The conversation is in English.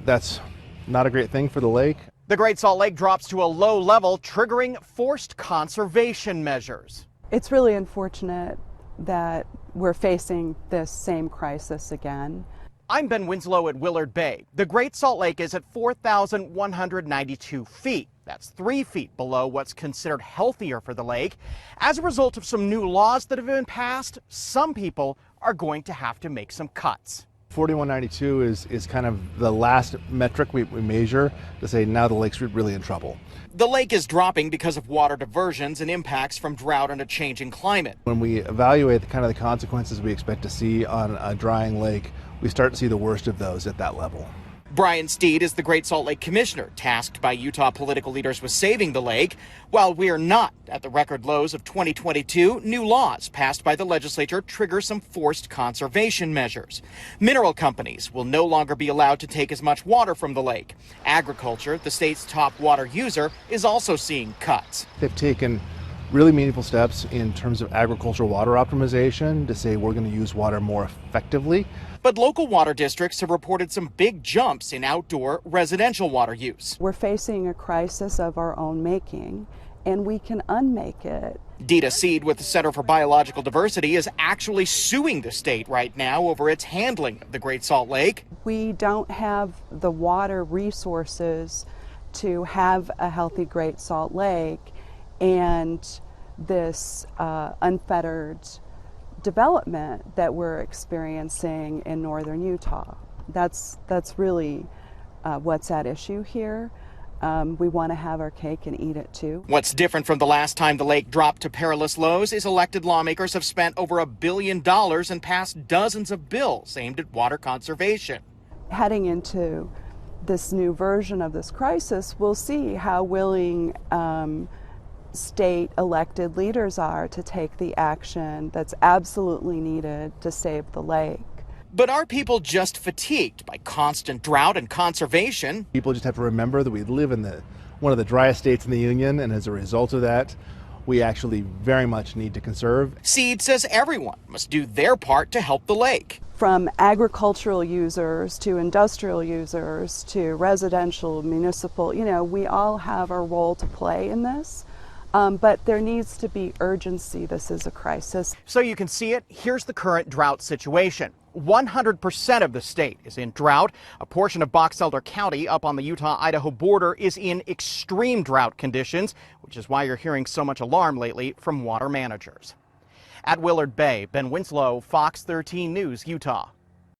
That's not a great thing for the lake. The Great Salt Lake drops to a low level, triggering forced conservation measures. It's really unfortunate that we're facing this same crisis again. I'm Ben Winslow at Willard Bay. The Great Salt Lake is at 4,192 feet. That's 3 feet below what's considered healthier for the lake. As a result of some new laws that have been passed, some people are going to have to make some cuts. 4192 is kind of the last metric we measure to say now the lake's really in trouble. The lake is dropping because of water diversions and impacts from drought and a changing climate. When we evaluate the consequences we expect to see on a drying lake, we start to see the worst of those at that level. Brian Steed is the Great Salt Lake Commissioner, tasked by Utah political leaders with saving the lake. While we're not at the record lows of 2022, new laws passed by the legislature trigger some forced conservation measures. Mineral companies will no longer be allowed to take as much water from the lake. Agriculture, the state's top water user, is also seeing cuts. They've taken really meaningful steps in terms of agricultural water optimization to say we're going to use water more effectively. But local water districts have reported some big jumps in outdoor residential water use. We're facing a crisis of our own making, and we can unmake it. Dita Seed with the Center for Biological Diversity is actually suing the state right now over its handling of the Great Salt Lake. We don't have the water resources to have a healthy Great Salt Lake and this unfettered development that we're experiencing in northern Utah. That's really what's at issue here. We want to have our cake and eat it too. What's different from the last time the lake dropped to perilous lows is elected lawmakers have spent over $1 billion and passed dozens of bills aimed at water conservation. Heading into this new version of this crisis, we'll see how willing state elected leaders are to take the action that's absolutely needed to save the lake. But are people just fatigued by constant drought and conservation? People just have to remember that we live in one of the driest states in the union, and as a result of that, we actually very much need to conserve. Seed says everyone must do their part to help the lake. From agricultural users to industrial users to residential, municipal, we all have a role to play in this. But there needs to be urgency. This is a crisis. So you can see it. Here's the current drought situation. 100% of the state is in drought. A portion of Box Elder County up on the Utah-Idaho border is in extreme drought conditions, which is why you're hearing so much alarm lately from water managers. At Willard Bay, Ben Winslow, Fox 13 News, Utah.